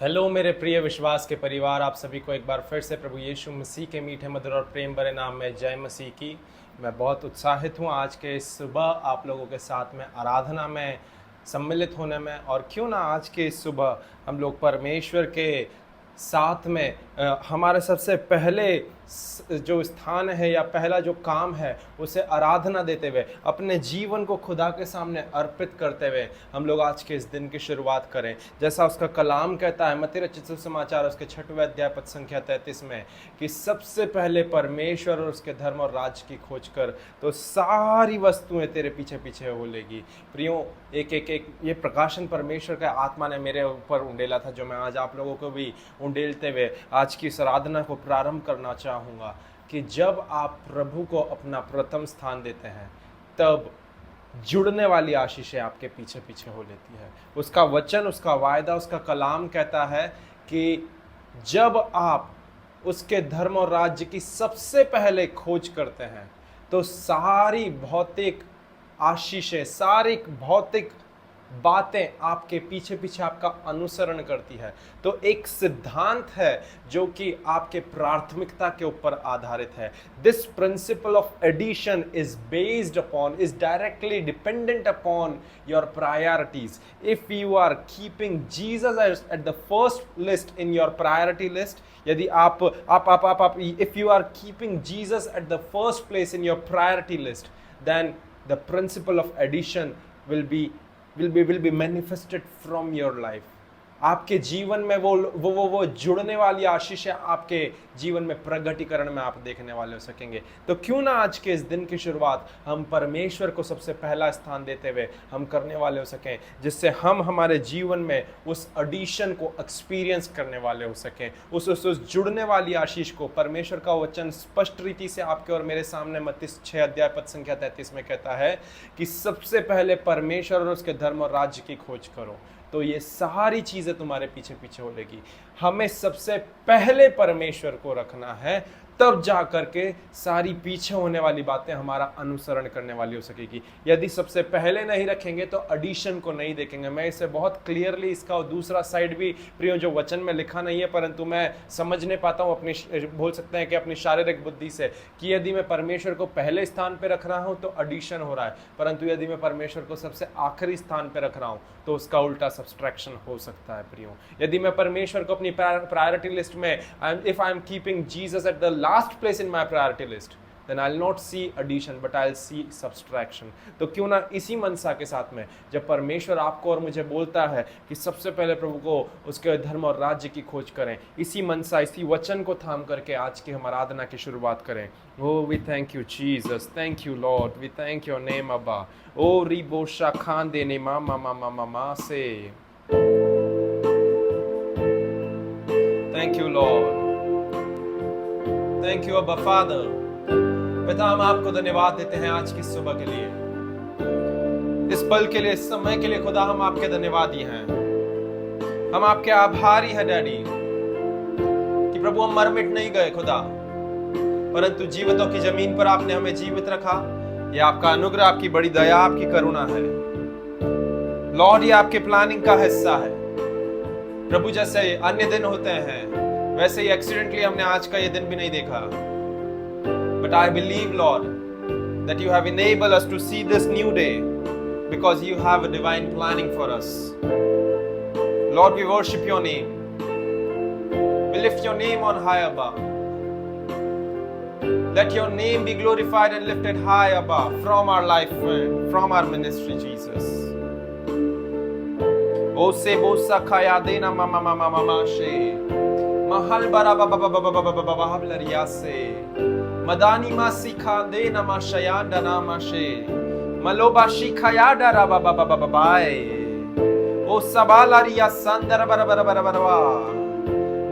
Hello मेरे प्रिय विश्वास के परिवार, आप सभी को एक बार फिर से प्रभु यीशु मसीह के मीठे मधुर और प्रेम भरे नाम में जय मसीह की। मैं बहुत उत्साहित हूँ आज के इस सुबह आप लोगों के साथ में आराधना में सम्मिलित होने में। और क्यों ना आज के इस सुबह हम लोग परमेश्वर के साथ में हमारे सबसे पहले जो स्थान है या पहला जो काम है उसे आराधना देते हुए, अपने जीवन को खुदा के सामने अर्पित करते हुए हम लोग आज के इस दिन की शुरुआत करें। जैसा उसका कलाम कहता है मत्ती रचित सुसमाचार उसके 6वें अध्याय पद संख्या 33 में कि सबसे पहले परमेश्वर और उसके धर्म और राज्य की खोज कर तो सारी वस्तुएं तेरे पीछे पीछे हो लेगी। प्रियो, एक ये प्रकाशन परमेश्वर का आत्मा ने मेरे ऊपर उंडेला था, जो मैं आज आप लोगों को भी उंडेलते हुए आज की इस आराधना को प्रारंभ करना चाहूँगा कि जब आप प्रभु को अपना प्रथम स्थान देते हैं तब जुड़ने वाली आशीषें आपके पीछे पीछे हो लेती है। उसका वचन, उसका वायदा, उसका कलाम कहता है कि जब आप उसके धर्म और राज्य की सबसे पहले खोज करते हैं तो सारी भौतिक आशीषें, सारी भौतिक बातें आपके पीछे पीछे आपका अनुसरण करती है। तो एक सिद्धांत है जो कि आपके प्राथमिकता के ऊपर आधारित है। This principle of addition is based upon, is directly dependent upon your priorities. If you are keeping Jesus at the first list in your priority list, यदि आप if you are keeping Jesus at the first place in your priority list, then the principle of addition will be manifested from your life. आपके जीवन में वो जुड़ने वाली आशीष आपके जीवन में प्रगटीकरण में आप देखने वाले हो सकेंगे। तो क्यों ना आज के इस दिन की शुरुआत हम परमेश्वर को सबसे पहला स्थान देते हुए हम करने वाले हो सकें, जिससे हम हमारे जीवन में उस एडिशन को एक्सपीरियंस करने वाले हो सकें। उस जुड़ने वाली आशीष को परमेश्वर का वचन स्पष्ट रीति से आपके और मेरे सामने मत्ती 6 अध्याय पद संख्या 33 में कहता है कि सबसे पहले परमेश्वर और उसके धर्म और राज्य की खोज करो तो ये सारी चीजें तुम्हारे पीछे पीछे हो लेगी। हमें सबसे पहले परमेश्वर को रखना है, तब जा करके सारी पीछे होने वाली बातें हमारा अनुसरण करने वाली हो सकेगी। यदि सबसे पहले नहीं रखेंगे तो एडिशन को नहीं देखेंगे। मैं इसे बहुत क्लियरली, इसका दूसरा साइड भी प्रियो जो वचन में लिखा नहीं है परंतु मैं समझने पाता हूँ अपनी, बोल सकते हैं कि अपनी शारीरिक बुद्धि से, कि यदि मैं परमेश्वर को पहले स्थान पर रख रहा हूँ तो एडिशन हो रहा है, परंतु यदि मैं परमेश्वर को सबसे आखिरी स्थान पर रख रहा हूँ तो उसका उल्टा सब्सट्रैक्शन हो सकता है। प्रियो, यदि मैं परमेश्वर को अपनी प्रायोरिटी लिस्ट में, if I am keeping Jesus at the last place in my priority list, then I'll not see addition but I'll see subtraction। तो क्यों ना इसी मनसा के साथ में जब परमेश्वर आपको और मुझे बोलता है कि सबसे पहले प्रभु को, उसके धर्म और राज्य की खोज करें, इसी मनसा, इसी वचन को थाम करके आज की हम आराधना की शुरुआत करें। Oh, we thank you Jesus, thank you Lord, we thank your name Abba। Oh ribosha khande ne mama se, thank you Lord, thank you अब्बा फादर। पिता, हम आपको धन्यवाद देते हैं आज की सुबह के लिए, इस पल के लिए, इस समय के लिए। खुदा, हम आपके धन्यवादी हैं, हम आपके आभारी हैं डैडी, कि प्रभु हम मर मिट नहीं गए खुदा, परंतु जीवितों की जमीन पर आपने हमें जीवित रखा। ये आपका अनुग्रह, आपकी बड़ी दया, आपकी करुणा है लॉर्ड। ये आपके प्लानिंग का हिस्सा है प्रभु। जैसे अन्य दिन होते हैं वैसे ही एक्सीडेंटली हमने आज का ये दिन भी नहीं देखा, but I believe Lord that you have enabled us to see this new day because you have a divine planning for us. Lord, we worship your name, we lift your name on high above. Let your name be glorified and lifted high above from our life, from our ministry, Jesus. O se bosa khaya dena mama she mahal bara bahablaria se madani masika de nama shayanda nama she maloba shikayada rababababai o sabalaria sandara bara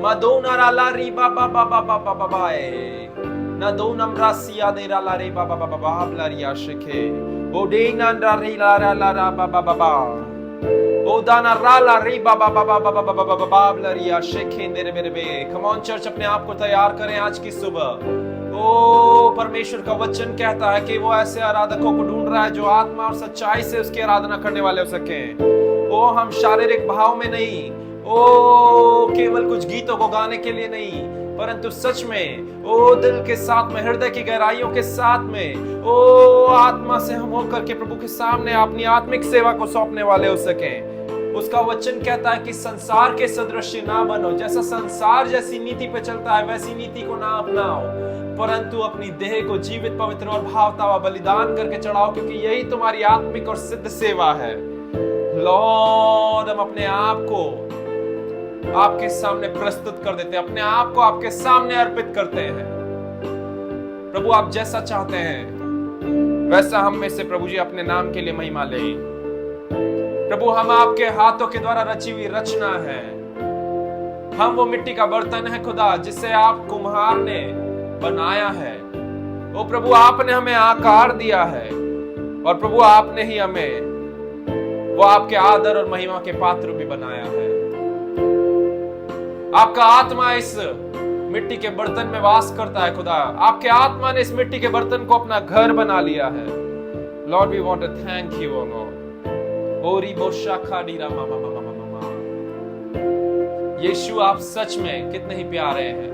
madona ralari babababai nadonam rasia de ralari bababahablaria sheke odena ralari babababa Odana rala riba bablaria shekende rebebe। Come on church, अपने आप को तैयार करें आज की सुबह। ओ परमेश्वर का वचन कहता है कि वो ऐसे आराधकों को ढूंढ रहा है जो आत्मा और सच्चाई से उसकी आराधना करने वाले हो सके। ओ हम शारीरिक भाव में नहीं ओ केवल कुछ गीतों को गाने के लिए नहीं, परंतु सच में ओ दिल के साथ में, हृदय की गहराइयों के साथ में, ओ आत्मा से हम होकर के प्रभु के सामने अपनी आत्मिक सेवा को सौंपने वाले हो सकें। उसका वचन कहता है कि संसार के सदृश ना बनो। जैसा संसार जैसी नीति पे चलता है वैसी नीति को ना अपनाओ, परंतु अपनी देह को जीवित, पवित्र और भावता हुआ बलिदान करके चढ़ाओ, क्योंकि यही तुम्हारी आत्मिक और सिद्ध सेवा है। लॉर्ड, हम अपने आप को आपके सामने प्रस्तुत कर देते हैं, अपने आप को आपके सामने अर्पित करते हैं। प्रभु, आप जैसा चाहते हैं वैसा हम में से प्रभु जी अपने नाम के लिए महिमा ले। प्रभु, हम आपके हाथों के द्वारा रची हुई रचना है। हम वो मिट्टी का बर्तन है खुदा, जिसे आप कुम्हार ने बनाया है। ओ प्रभु, आपने हमें आकार दिया है और प्रभु आपने ही हमें वो आपके आदर और महिमा के पात्र भी बनाया है। आपका आत्मा इस मिट्टी के बर्तन में वास करता है खुदा। आपके आत्मा ने इस मिट्टी के बर्तन को अपना घर बना लिया है। Lord, we want to thank you O Lord. ओरी बोशा खाडीरा मामा मामा मामा। यीशु, आप सच में कितने ही प्यारे हैं।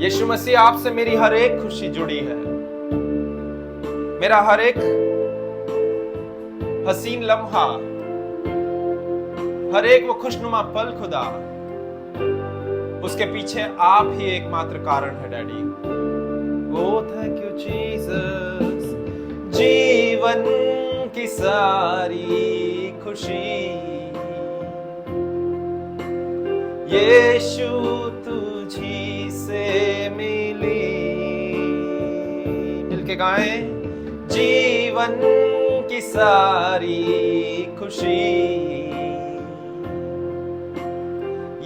यीशु मसीह, आपसे मेरी हर एक खुशी जुड़ी है। मेरा हर एक हसीन लम्हा, हर एक वो खुशनुमा पल खुदा, उसके पीछे आप ही एकमात्र कारण है daddy. O thank you Jesus. जीवन की सारी खुशी यीशु तुझी से मिली। मिलके गाएं। जीवन की सारी खुशी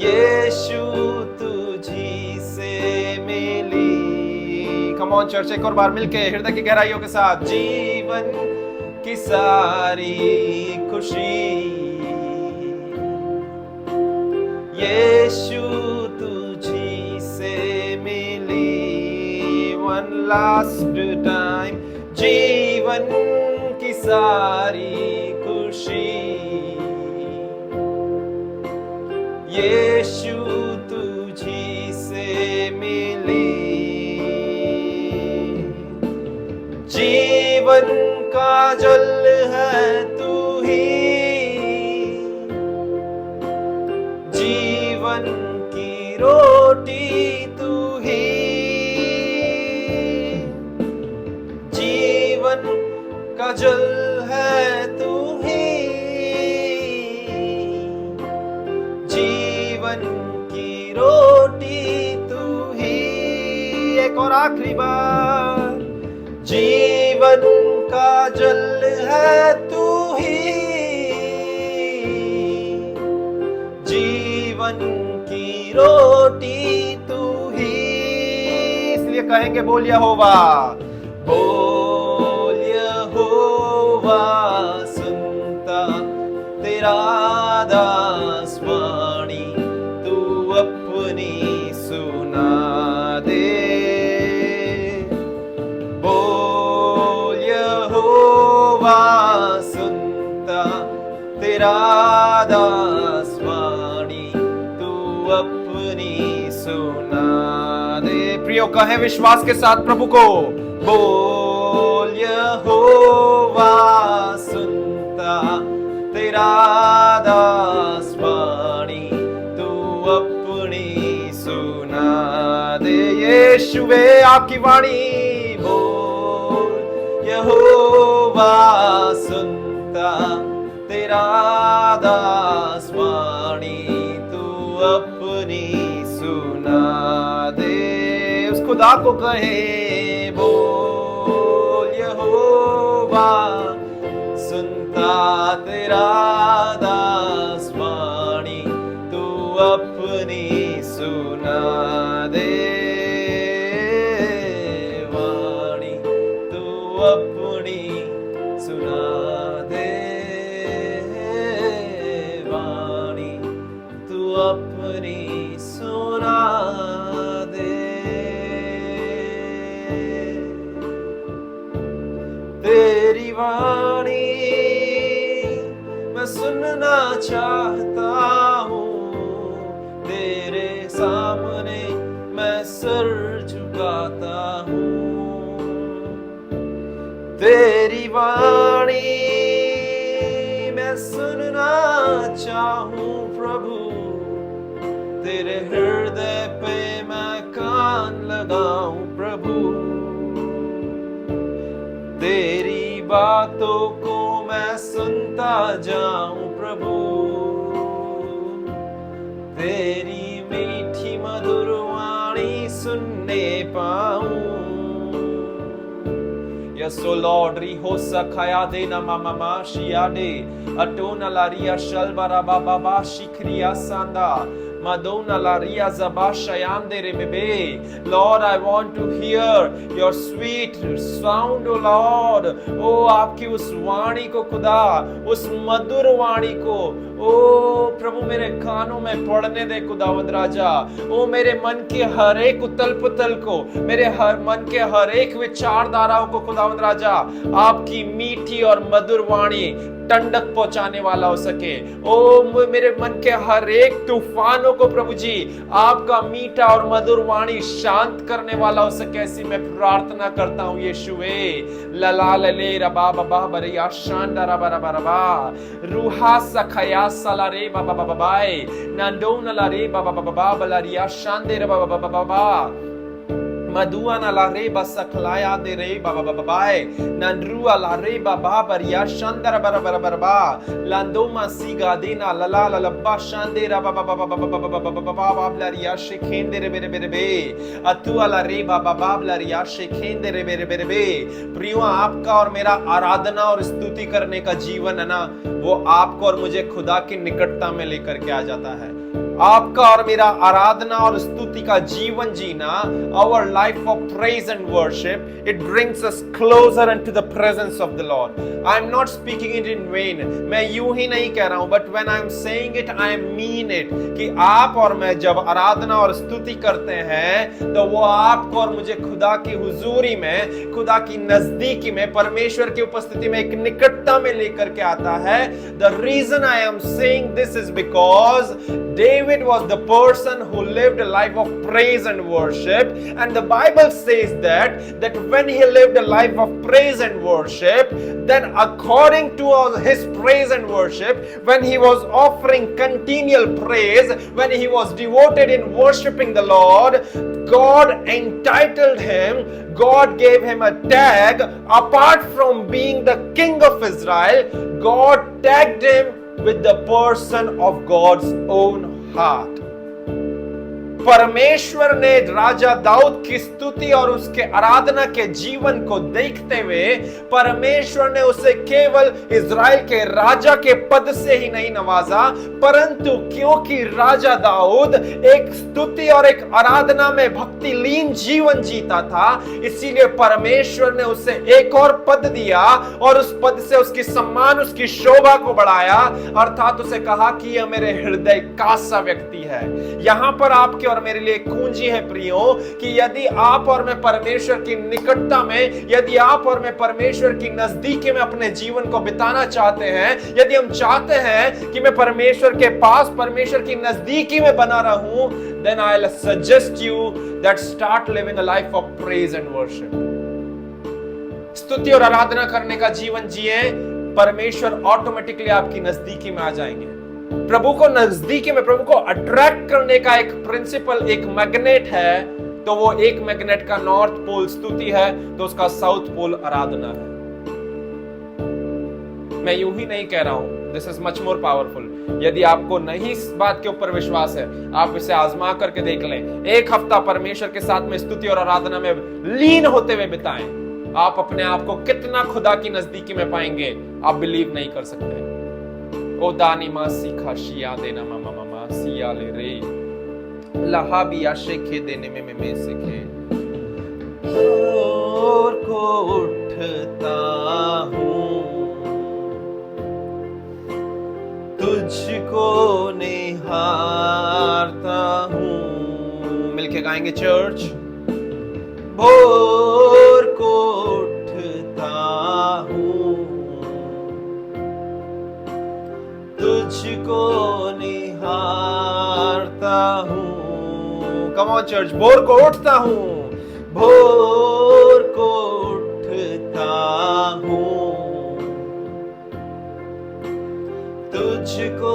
यीशु तुझी से मिली। कम ऑन चर्च, एक और बार मिलके हृदय की गहराइयों के साथ। जीवन की सारी खुशी यीशु तुझी से मिली। One last time. जीवन की सारी खुशी यीशु तुझी से मिली। जीवन का जल है तू ही, जीवन की रोटी तू ही, जीवन का जल है तू ही, जीवन की रोटी तू ही। एक और आखिरी बार। जीवन का जल है तू ही, जीवन की रोटी तू ही। इसलिए कहेंगे बोल यहोवा, बोल यहोवा, सुनता तेरा दास वाणी, तू अपनी सुना दे। बोल यहोवा, सुनता तेरा दास वाणी, तू अपनी सुना दे। प्रियो, कहें विश्वास के साथ प्रभु को, बोल यहोवा, सुनता तेरा दास वाणी, तू अपनी सुना दे। यीशुवे आपकी वाणी, बोल यहोवा, सुनता तेरा दास वाणी, तू अपनी सुना दे। उस खुदा को कहे, बोल यहोवा, सुनता तेरा दास वाणी, तू अपनी सुना दे। वाणी तू अपनी सुना दे। वाणी तू अपनी सुना दे। तेरी वाणी मैं सुनना सुनना चाहता हूँ, तेरे सामने मैं सर झुकाता हूँ। तेरी वाणी मैं सुनना चाहूं प्रभु, तेरे हृदय पे मैं कान लगाऊं प्रभु। तेरी बातों को मैं सुनता जाऊं प्रभु, तेरी मीठी मधुर वाणी सुनने पाऊं। Yes, O Lord, rihosa kaya de na mama shiade, atona laria shalbara baba shikriya sanda, madona laria zabashayande rebebe. Lord, I want to hear your sweet sound, O Lord. Oh, आपकी उस वाणी को खुदा, उस मधुर वाणी को, ओ प्रभु मेरे कानों में पड़ने दे खुदावंद राजा। ओ मेरे मन के हर एक उतल पुतल को, मेरे मन के हर एक विचारधाराओं को खुदावंद राजा आपकी मीठी और मधुर वाणी ठंडक पहुंचाने वाला हो सके। ओ मेरे मन के हर एक तूफानों को प्रभु जी आपका मीठा और मधुर वाणी शांत करने वाला हो सके, ऐसी मैं प्रार्थना करता हूँ यीशुवे। लला लले रबा बबा बरिया शांडा रबा रबा रबा रूहा सखया सलारे बाबा बाबा बाय नंदो नलारे बाबा बाबा बाबा लरिया शांदे रबा बाबा बाबा मधुआ ना ला रे बसखलाया दे रे बाबा बाबा बाय नंद्रुआ ला रे बाबा बरिया शांदर बर बर बर बा लांदो मासी गादेना लला ललब्बा शांदे रा बाबा बाबा बाबा बाबा बाबा बाबा लरिया शेखेंदे रे बेरे बेरे बे अतुआ ला रे बाबा बाबा लरिया शेखेंदे रे बेरे बेरे बे। प्रियो, आपका और मेरा आराधना और स्तुति करने का जीवन है ना, वो आपको और मुझे खुदा की निकटता में लेकर के आ जाता है। आपका और मेरा आराधना और स्तुति का जीवन जीना, our life of praise and worship, it brings us closer into the presence of the Lord. I am not speaking it in vain. मैं यूं ही नहीं कह रहा हूं, but when I am saying it, I mean it. कि आप और मैं जब आराधना और स्तुति करते हैं, तो वो आपको और मुझे खुदा की हुजूरी में, खुदा की नजदीकी में, परमेश्वर की उपस्थिति में एक निकटता में लेकर के आता है। The reason I am saying this is because David was the person who lived a life of praise and worship, and the Bible says that when he lived a life of praise and worship, then according to his praise and worship, when he was offering continual praise, when he was devoted in worshiping the Lord, God entitled him, God gave him a tag. Apart from being the king of Israel, God tagged him with the person of God's own heart. परमेश्वर ने राजा दाऊद की स्तुति और उसके आराधना के जीवन को देखते हुए परमेश्वर ने उसे केवल इज़राइल के राजा के पद से ही नहीं नवाजा, परंतु क्योंकि राजा दाऊद एक स्तुति और एक आराधना में भक्ति लीन जीवन जीता था, इसीलिए परमेश्वर ने उसे एक और पद दिया और उस पद से उसकी सम्मान, उसकी शोभा को बढ़ाया, अर्थात उसे कहा कि यह मेरे हृदय का सा व्यक्ति है। यहां पर आपके और मेरे लिए कुंजी है प्रियो, कि यदि आप और मैं परमेश्वर की निकटता में, यदि आप और मैं परमेश्वर की नजदीकी में अपने जीवन को बिताना चाहते हैं, यदि हम चाहते हैं कि मैं परमेश्वर के पास, परमेश्वर की नजदीकी में बना रहूं, then I'll suggest you that start living a life of praise and worship. स्तुति और आराधना करने का जीवन जिए, परमेश्वर ऑटोमेटिकली आपकी नजदीकी में आ जाएंगे। प्रभु को नजदीकी में, प्रभु को अट्रैक्ट करने का एक प्रिंसिपल, एक मैग्नेट है, तो वो एक मैग्नेट का नॉर्थ पोल स्तुति है, तो उसका साउथ पोल आराधना है। मैं यूं ही नहीं कह रहा हूं, this is much more powerful. यदि आपको नहीं इस बात के ऊपर विश्वास है, आप इसे आजमा करके देख लें। एक हफ्ता परमेश्वर के साथ में स्तुति और आराधना में लीन होते हुए बिताएं, आप अपने आप को कितना खुदा की नजदीकी में पाएंगे, आप बिलीव नहीं कर सकते। ओ दानी मासी खाशिया देना मामा मामा सिया ले रे लहाबिया शेखे देने में सीखे और को उठता हूँ, तुझको निहारता हूँ। मिलके गाएंगे चर्च। भोर को उठता हूँ, तुझको तुझको निहारता हूँ। कम ऑन चर्च, भोर को उठता हूँ, भोर को उठता हूँ, तुझको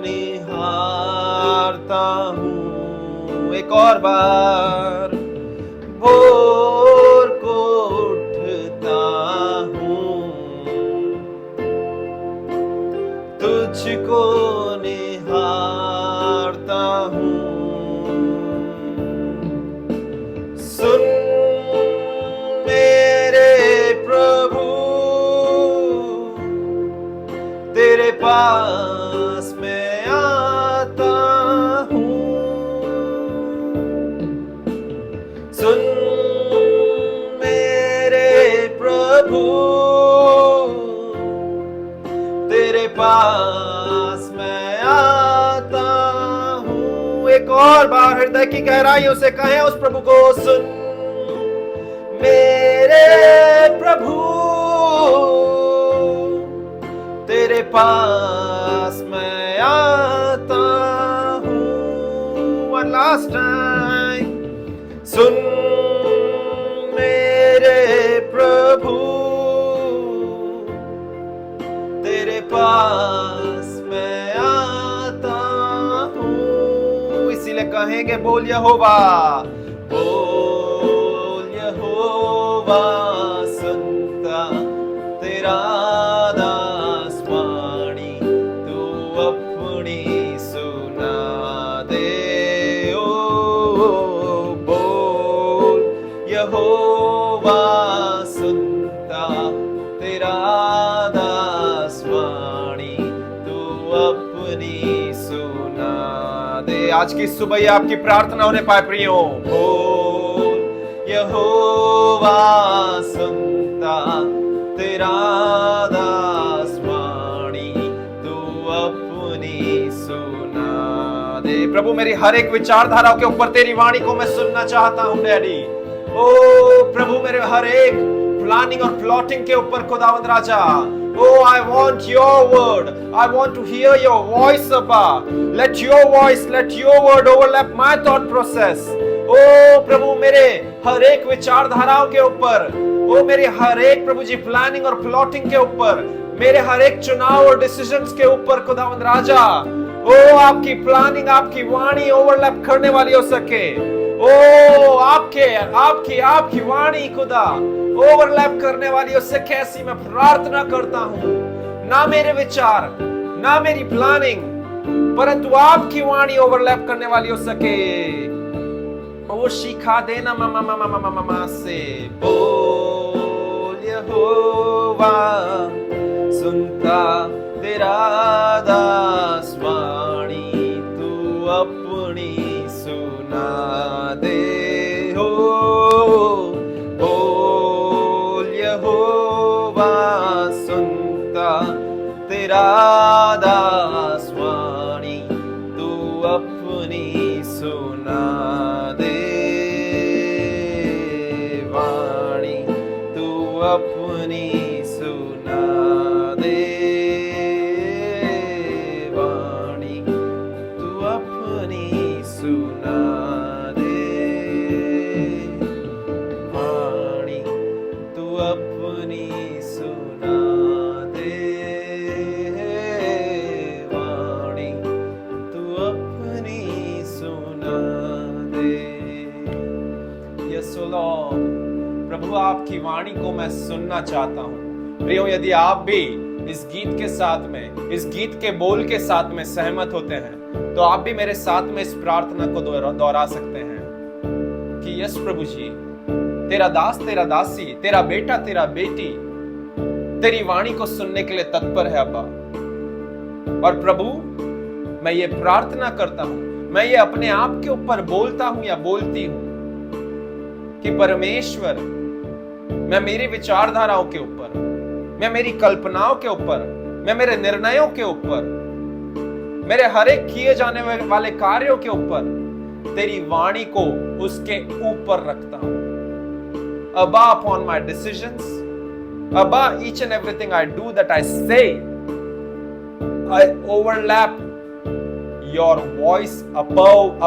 निहारता हूँ। एक और बार, भोर को उठता हूँ, तुझको निहारता हूँ। सुन मेरे प्रभु, तेरे पास मैं आता हूँ। सुन मेरे प्रभु, तेरे पास मैं आता हूँ। एक और बार हृदय की गहराइयों से कहें उस प्रभु को, सुन मेरे प्रभु, तेरे पास मैं आता हूँ। One last time, सुन मेरे प्रभु, तेरे पास मैं आता हूँ। इसीलिए कहेंगे, बोल यहोवा, बोल यहोवा, सुनता तेरा दास वाणी, तू अपनी सुना दे। ओ बोल यहोवा, सुनता तेरा दास वाणी, तू अपनी सुना दे। आज की सुबह आपकी प्रार्थना होने पाए प्रियो। बोल यहोवा, सुनता तेरा दास वाणी, तू अपनी सुना दे। प्रभु, मेरी हर एक विचारधारा के ऊपर तेरी वाणी को मैं सुनना चाहता हूं डैडी। ओ प्रभु, मेरे हर एक प्लानिंग और प्लॉटिंग के ऊपर खुदावंद राजा, Oh, I want your word. I want to hear your voice, Abba. Let your voice, let your word overlap my thought process. Oh, प्रभु, मेरे हर एक विचारधाराओं के ऊपर, ओ मेरे हर एक प्रभु जी प्लानिंग और प्लॉटिंग के ऊपर, मेरे हर एक चुनाव और डिसीजंस के ऊपर खुदावंद राजा, ओ आपकी प्लानिंग, आपकी वाणी ओवरलैप करने वाली हो सके। ओ आपकी वाणी खुदा ओवरलैप करने वाली हो सके, ऐसी मैं प्रार्थना करता हूँ। ना मेरे विचार, ना मेरी प्लानिंग, परंतु आपकी वाणी ओवरलैप करने वाली हो सके। वो सिखा देना मामा से। बोल यहोवा, सुनता तेरा दास वाणी, तू अपनी सुना दे। हो बोल यहोवा, सुनता तेरा दास वाणी, तू अपनी सुना दे। वाणी तू अपनी सुना दे। वाणी तू अपनी सुना दे। वाणी तू अपनी सुना दे। वाणी तू अपनी सुना दे। यीशु लॉर्ड, प्रभु आपकी वाणी को मैं सुनना चाहता हूँ। प्रियो, यदि आप भी इस गीत के साथ में, इस गीत के बोल के साथ में सहमत होते हैं, तो आप भी मेरे साथ में इस प्रार्थना को दोहरा सकते हैं कि यस प्रभु जी, तेरा दास, तेरा दासी, तेरा बेटा, तेरा बेटी तेरी वाणी को सुनने के लिए तत्पर है अब्बा। और प्रभु, मैं ये प्रार्थना करता हूं, मैं ये अपने आप के ऊपर बोलता हूं या बोलती हूं कि परमेश्वर, मैं मेरी विचारधाराओं के ऊपर, मैं मेरी कल्पनाओं के ऊपर, मैं मेरे निर्णयों के ऊपर, मेरे हर एक किए जाने वाले कार्यों के ऊपर तेरी वाणी को उसके ऊपर रखता हूं। Abba, upon my decisions, Abba, each and everything I do, that I say, I overlap your voice above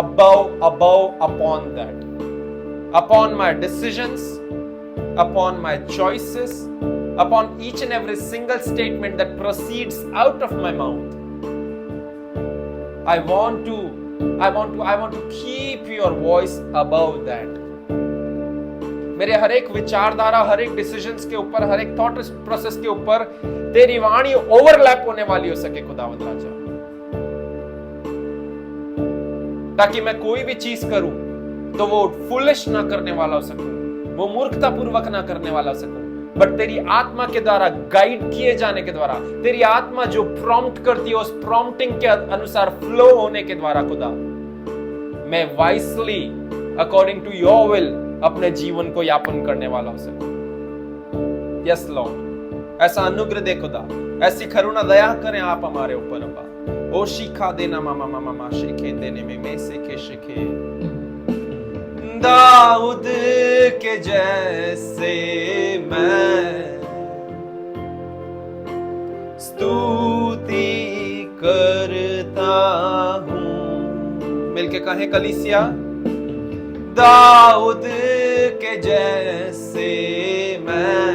upon that, upon my decisions, upon my choices, upon each and every single statement that proceeds out of my mouth. I want to keep your voice above that. मेरे हर एक विचारधारा, हर एक decisions के ऊपर, हर एक thought process के ऊपर तेरी वाणी ओवरलैप होने वाली हो सके खुदावंद राजा, ताकि मैं कोई भी चीज करूं तो वो फुलिश ना करने वाला हो सकूं, वो मूर्खता पूर्वक ना करने वाला हो सकूं, बट तेरी आत्मा के द्वारा गाइड किए जाने के द्वारा, तेरी आत्मा जो प्रॉम्प्ट करती है उस प्रॉम्प्टिंग के अनुसार फ्लो होने के द्वारा खुदा मैं wisely according to your will अपने जीवन को यापन करने वाला हो सकूं। यस लॉर्ड, ऐसा अनुग्रह दे खुदा, ऐसी करुणा दया करें आप हमारे ऊपर अब्बा। ओ शिखा देना मामा मामा मा शेखे देने में सीखे शिखे दाऊद के जैसे मैं स्तुति करता हूं। मिलके कहें कलीसिया, दाऊद के जैसे मैं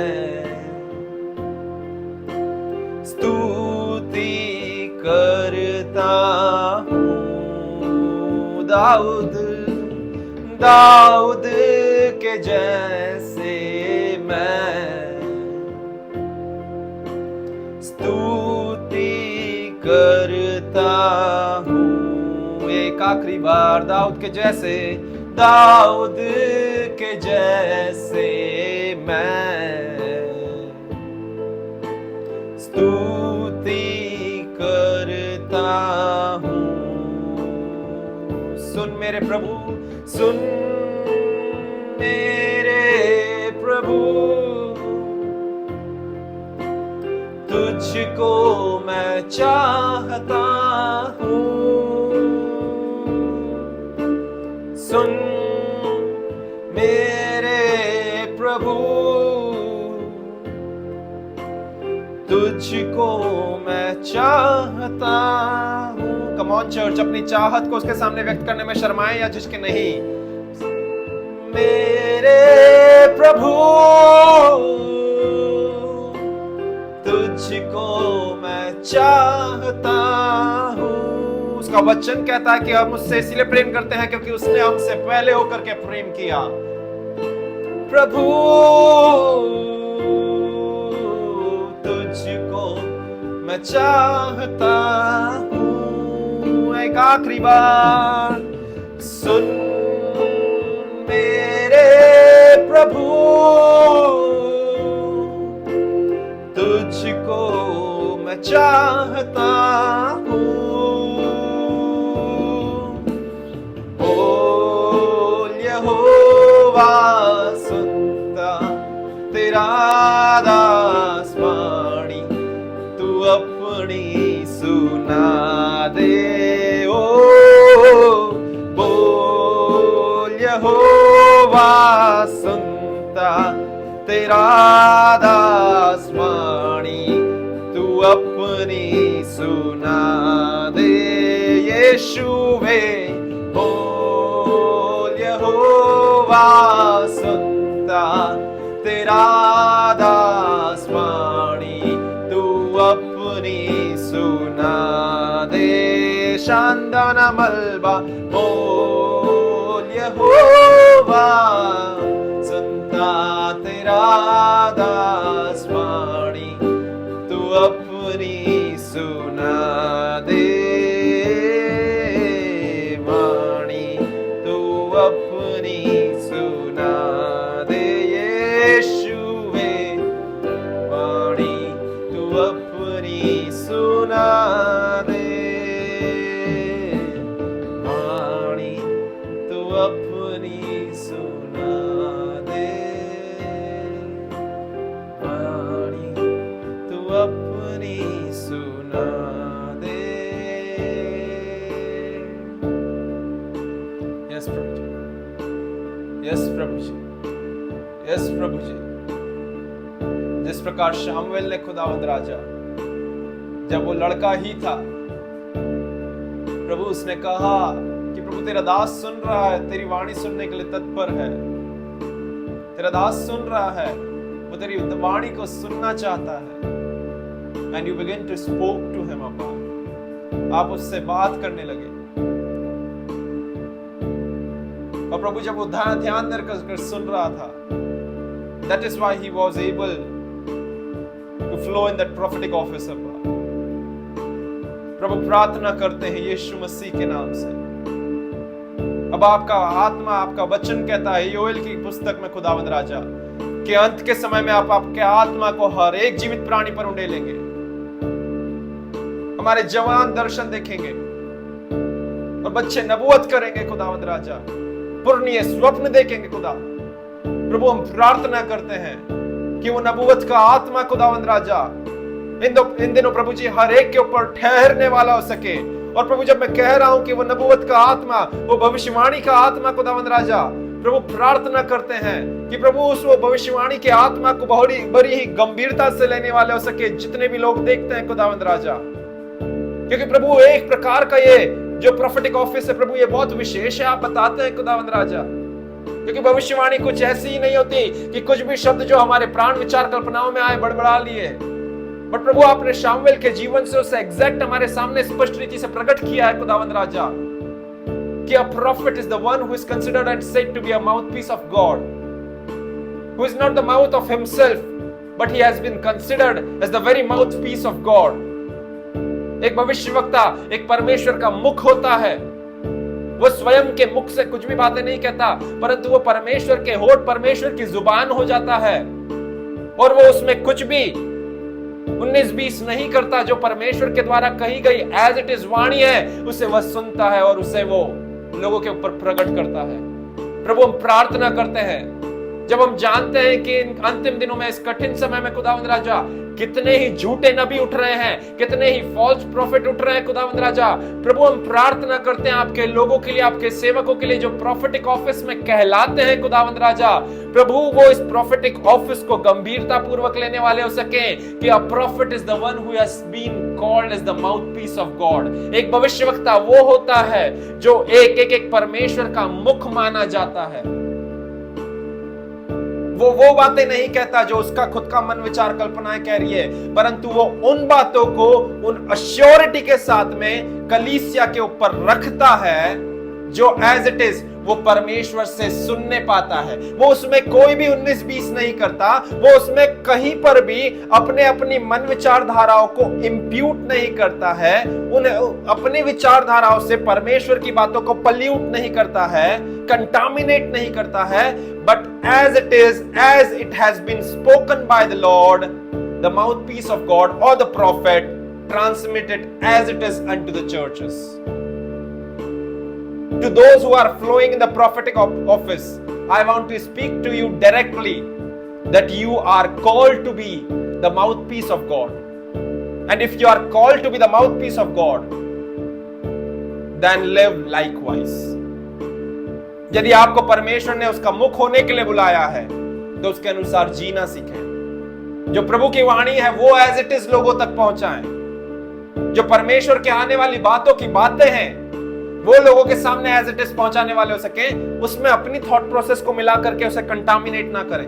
स्तुति करता हूं। दाऊद के जैसे मैं स्तुति करता हूं। एक आखिरी बार, दाऊद के जैसे मैं स्तुति करता हूं। सुन मेरे प्रभु, सुन मेरे प्रभु, तुझको मैं चाहता हूं। सुन मेरे प्रभु, तुझको मैं चाहता हूं। कम ऑन चर्च, अपनी चाहत को उसके सामने व्यक्त करने में शर्माएं या झिझके नहीं। मेरे प्रभु, तुझको मैं चाहता हूं। उसका वचन कहता है कि हम उससे इसलिए प्रेम करते हैं क्योंकि उसने हमसे पहले होकर के प्रेम किया। प्रभु, तुझको मैं चाहता हूं। एक आखिरी बार, सुन मेरे प्रभु, तुझको मैं चाहता हूं। बोल यहोवा, सुनता तेरा दास वाणी, तू अपनी सुना दे। ओ बोल यहोवा, सुनता तेरा दास वाणी, तू अपनी सुना दे। यीशुवे, बोल यहोवा, सुनता तेरा दास वाणी, तू अपनी सुना दे। शांदाना मलबा, बोल यहोवा, सुनता तेरा दास वाणी, तू अपनी सुना दे। वाणी तू अपनी सुना दे। यीशुवे, वाणी तू अपनी सुना दे। वाणी तू अपनी सुना दे। वाणी तू अपनी सुना दे। यस प्रभु जी, यस प्रभु जी, यस प्रभु जी। जिस प्रकार शामुएल ने खुदावंद राजा, जब वो लड़का ही था, प्रभु उसने कहा कि प्रभु तेरा दास सुन रहा है, तेरी वाणी सुनने के लिए तत्पर है। तेरा दास सुन रहा है, वो तेरी वाणी को सुनना चाहता है। And you begin to speak to him about. आप उससे बात करने लगे। और प्रभु जब वो ध्यान देकर सुन रहा था, that is why he was able to flow in that prophetic office of God. प्रभु प्रार्थना करते हैं यीशु मसीह के नाम से। अब आपका आत्मा, आपका वचन कहता है योएल की पुस्तक में खुदावंद राजा कि अंत के समय में आप आपके आत्मा को हर एक जीवित प्राणी पर उंडेलेंगे। हमारे जवान दर्शन देखेंगे और बच्चे नबूवत करेंगे खुदावंद राजा, पूर्णीय स्वप्न देखेंगे खुदा। प्रभु हम प्रार्थना करते हैं कि वो नबूवत का आत्मा खुदावंद राजा इन दिनों प्रभु जी हर एक के ऊपर ठहरने वाला हो सके। और प्रभु जब मैं कह रहा हूं कि वो नबूवत का आत्मा, वो भविष्यवाणी का आत्मा खुदावंद राजा, प्रभु प्रार्थना करते हैं कि प्रभु उस वो भविष्यवाणी के आत्मा को बड़ी ही गंभीरता से लेने वाले हो सके जितने भी लोग देखते हैं खुदावंद राजा। क्योंकि प्रभु एक प्रकार का ये जो प्रोफेटिक ऑफिस है प्रभु, ये बहुत विशेष है, आप बताते हैं खुदावंद राजा। क्योंकि भविष्यवाणी कुछ ऐसी ही नहीं होती कि कुछ भी शब्द जो हमारे प्राण विचार कल्पनाओं में आए बड़बड़ा लिए, बट प्रभु आपने शामुएल के जीवन से उसे एग्जैक्ट हमारे सामने स्पष्ट रीति से प्रकट किया है खुदावंद राजा कि a prophet is the one who is considered and said to be a mouthpiece of God, who is not the mouth of himself but he has been considered as the very mouthpiece of God. एक भविष्यवक्ता एक परमेश्वर का मुख होता है। वो स्वयं के मुख से कुछ भी बातें नहीं कहता, परंतु वो परमेश्वर के होठ, परमेश्वर की जुबान हो जाता है और वो उसमें कुछ भी 19-20 नहीं करता। जो परमेश्वर के द्वारा कही गई एज इट इज वाणी है, उसे वह सुनता है और उसे वो लोगों के ऊपर प्रकट करता है। प्रभु हम प्रार्थना करते हैं जब हम जानते हैं कि इन अंतिम दिनों में, इस कठिन समय में खुदावंद राजा कितने ही झूठे नबी उठ रहे हैं, कितने ही फॉल्स प्रॉफिट उठ रहे हैं खुदावंद राजा। प्रभु हम प्रार्थना करते हैं आपके लोगों के लिए, आपके सेवकों के लिए जो प्रोफेटिक ऑफिस में कहलाते हैं खुदावंद राजा। प्रभु वो इस प्रोफेटिक ऑफिस को गंभीरता पूर्वक लेने वाले हो सके कि a prophet is the one who has been called as the mouthpiece of God. एक भविष्यवक्ता वो होता है जो एक परमेश्वर का मुख माना जाता है। वो बातें नहीं कहता जो उसका खुद का मन विचार कल्पनाएं कह रही है, परंतु वो उन बातों को उन अश्योरिटी के साथ में कलीसिया के ऊपर रखता है जो एज इट इज वो परमेश्वर से सुनने पाता है। वो उसमें कोई भी 19-20 नहीं करता, वो उसमें कहीं पर भी अपनी मन विचारधाराओं को इंप्यूट नहीं करता है, अपनी विचारधाराओं से परमेश्वर की बातों को पल्यूट नहीं करता है, कंटामिनेट नहीं करता है, but as it has been spoken by the Lord, the mouthpiece of God और the prophet, transmitted as it is unto the churches. To those who are flowing in the prophetic office, I want to speak to you directly that you are called to be the mouthpiece of God. And if you are called to be the mouthpiece of God, then live likewise. यदि आपको परमेश्वर ने उसका मुख होने के लिए बुलाया है, तो उसके अनुसार जीना सीखें। जो प्रभु की वाणी है वो एज इट इज लोगों तक पहुंचाएं। जो परमेश्वर के आने वाली बातों की बातें हैं वो लोगों के सामने एज इट इज पहुंचाने वाले हो सके, उसमें अपनी थॉट प्रोसेस को मिला करके उसे कंटामिनेट ना करें।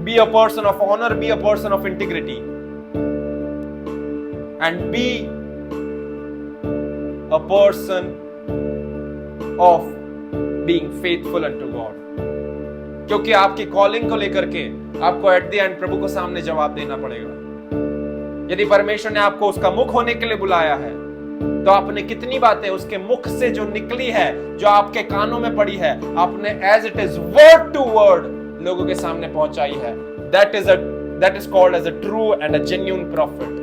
Be a person of honour, be a person of integrity, and be a person of being faithful unto God. क्योंकि आपकी कॉलिंग को लेकर के आपको एट द एंड प्रभु को सामने जवाब देना पड़ेगा। यदि परमेश्वर ने आपको उसका मुख होने के लिए बुलाया है, तो आपने कितनी बातें उसके मुख से जो निकली है, जो आपके कानों में पड़ी है, आपने as it is word to word लोगों के सामने पहुंचाई है। That is called as a true and a genuine prophet.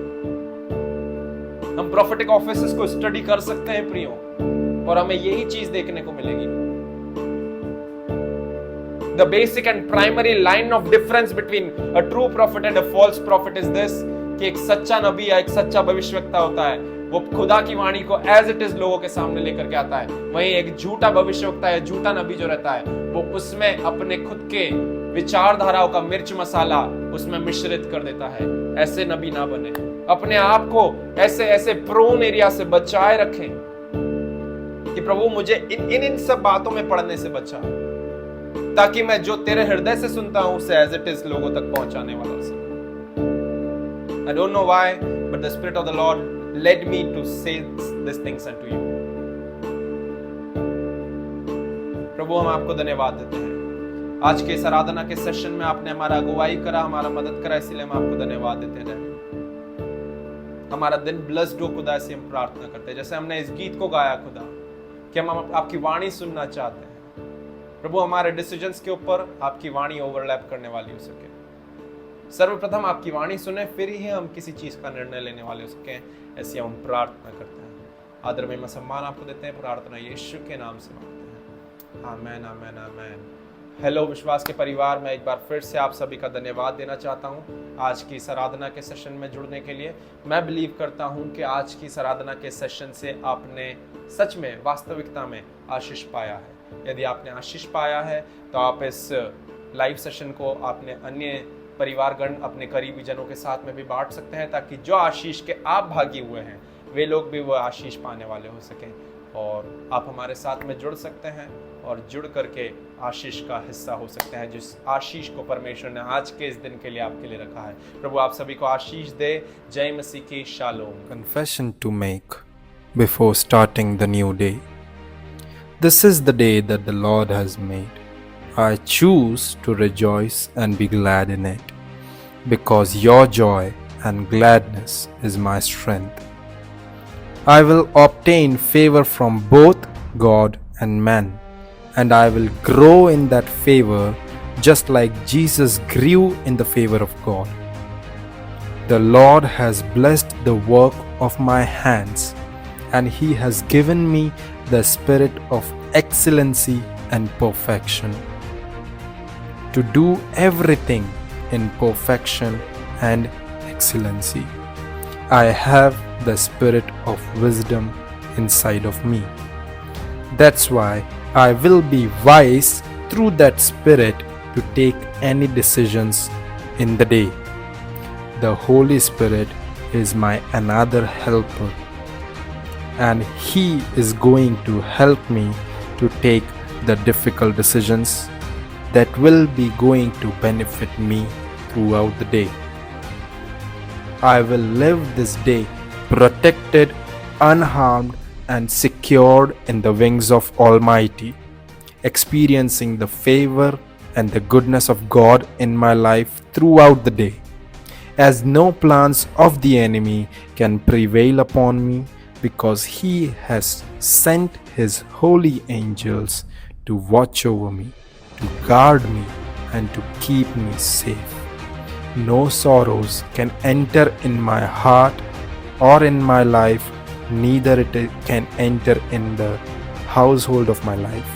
हम प्रोफेटिक ऑफिसेस को स्टडी कर सकते हैं प्रियो, और हमें यही चीज देखने को मिलेगी। The basic and primary line of difference between a true prophet and a false prophet is this, कि एक सच्चा नबी या एक सच्चा भविष्यवक्ता होता है, वो खुदा की वाणी को एज इट इज लोगों के सामने लेकर के आता है। वहीं एक झूठा भविष्यवक्ता या झूठा नबी जो रहता है, वो उसमें अपने खुद के विचारधाराओं का मिर्च मसाला उसमें मिश्रित कर देता है। ऐसे नबी ना बने, अपने आप को ऐसे प्रोन एरिया से बचाए रखें कि प्रभु मुझे इन सब बातों में पढ़ने से बचा, ताकि मैं जो तेरे हृदय से सुनता हूं उसे एज इट इज लोगों तक पहुंचाने वाला हो सकूं। I don't know why, but the Spirit of the Lord led me to say these things unto you. प्रभु हम आपको धन्यवाद देते हैं, आज के इस आराधना के सेशन में आपने हमारा अगुवाई करा, हमारा मदद करा, इसलिए हम आपको धन्यवाद देते हैं। हमारा दिन ब्लेस्ड हो खुदा, ऐसे हम प्रार्थना करते हैं। जैसे हमने इस गीत को गाया खुदा, कि हम आपकी वाणी सुनना चाहते हैं प्रभु, हमारे डिसीजंस के ऊपर आपकी वाणी ओवरलैप करने वाली हो सके। सर्वप्रथम आपकी वाणी सुने, फिर ही हम किसी चीज का निर्णय लेने वाले हो सके, ऐसी हम प्रार्थना करते हैं। आदर में सम्मान आपको देते हैं, प्रार्थना यीशु के नाम से मांगते हैं, आमेन आमेन आमेन। हेलो विश्वास के परिवार, मैं एक बार फिर से आप सभी का धन्यवाद देना चाहता हूं आज की इस आराधना के सेशन में जुड़ने के लिए। मैं बिलीव करता हूं कि आज की इस आराधना के सेशन से आपने सच में वास्तविकता में आशीष पाया है। यदि आपने आशीष पाया है तो आप इस लाइव सेशन को आपने अन्य परिवारगण, अपने करीबी जनों के साथ में भी बांट सकते हैं, ताकि जो आशीष के आप भागी हुए हैं वे लोग भी वो आशीष पाने वाले हो सकें। और आप हमारे साथ में जुड़ सकते हैं और जुड़ करके आशीष का हिस्सा हो सकते हैं, जिस आशीष को परमेश्वर ने आज के इस दिन के लिए आपके लिए रखा है। प्रभु आप सभी को आशीष दे। जय मसीह की shalom. Confession to make before starting the new day. This is the day that the Lord has made. I choose to rejoice and be glad in it, because your joy and gladness is my strength. I will obtain favor from both God and man, and I will grow in that favor just like Jesus grew in the favor of God. The Lord has blessed the work of my hands, and He has given me the spirit of excellency and perfection, to do everything in perfection and excellency. I have the spirit of wisdom inside of me. That's why I will be wise through that spirit to take any decisions in the day. The Holy Spirit is my another helper, and He is going to help me to take the difficult decisions that will be going to benefit me throughout the day. I will live this day protected, unharmed, and secured in the wings of Almighty, experiencing the favor and the goodness of God in my life throughout the day, as no plans of the enemy can prevail upon me, because He has sent His holy angels to watch over me, to guard me, and to keep me safe. No sorrows can enter in my heart or in my life, neither it can enter in the household of my life,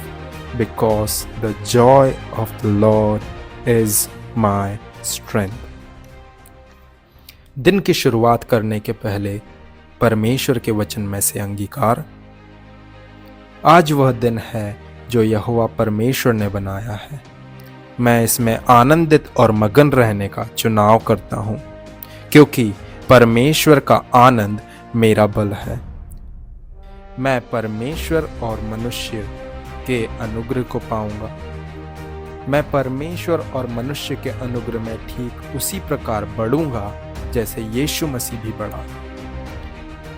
because the joy of the Lord is my strength. दिन की शुरुआत करने के पहले परमेश्वर के वचन में से अंगीकार। आज वह दिन है जो यहोवा परमेश्वर ने बनाया है। मैं इसमें आनंदित और मगन रहने का चुनाव करता हूँ, क्योंकि परमेश्वर का आनंद मेरा बल है। मैं परमेश्वर और मनुष्य के अनुग्रह को पाऊंगा। मैं परमेश्वर और मनुष्य के अनुग्रह में ठीक उसी प्रकार बढ़ूंगा जैसे यीशु मसीह भी बढ़ा।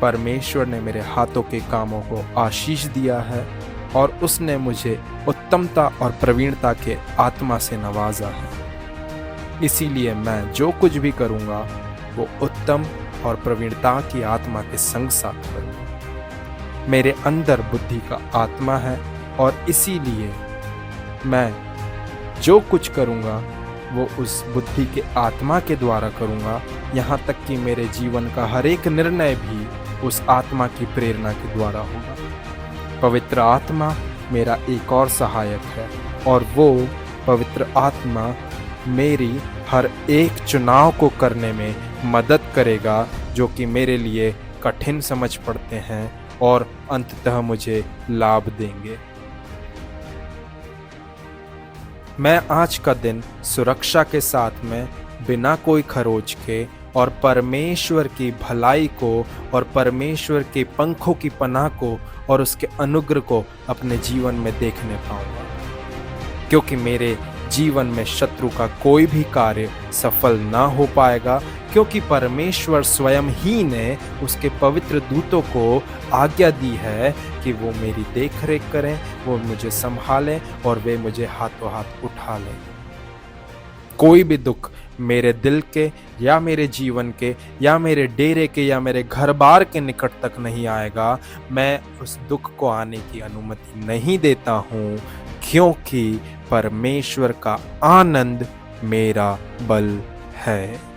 परमेश्वर ने मेरे हाथों के कामों को आशीष दिया है, और उसने मुझे उत्तमता और प्रवीणता के आत्मा से नवाजा है। इसीलिए मैं जो कुछ भी करूँगा वो उत्तम और प्रवीणता की आत्मा के संग साथ करूँगा। मेरे अंदर बुद्धि का आत्मा है, और इसीलिए मैं जो कुछ करूँगा वो उस बुद्धि के आत्मा के द्वारा करूँगा। यहाँ तक कि मेरे जीवन का हर एक निर्णय भी उस आत्मा की प्रेरणा के द्वारा होगा। पवित्र आत्मा मेरा एक और सहायक है, और वो पवित्र आत्मा मेरी हर एक चुनाव को करने में मदद करेगा, जो कि मेरे लिए कठिन समझ पड़ते हैं और अंततः मुझे लाभ देंगे। मैं आज का दिन सुरक्षा के साथ में बिना कोई खरोच के और परमेश्वर की भलाई को और परमेश्वर के पंखों की पनाह को और उसके अनुग्रह को अपने जीवन में देखने पाऊंगा, क्योंकि मेरे जीवन में शत्रु का कोई भी कार्य सफल ना हो पाएगा, क्योंकि परमेश्वर स्वयं ही ने उसके पवित्र दूतों को आज्ञा दी है कि वो मेरी देखरेख करें, वो मुझे संभालें और वे मुझे हाथों हाथ उठा लें। कोई भी दुख मेरे दिल के या मेरे जीवन के या मेरे डेरे के या मेरे घर बार के निकट तक नहीं आएगा। मैं उस दुख को आने की अनुमति नहीं देता हूँ, क्योंकि परमेश्वर का आनंद मेरा बल है।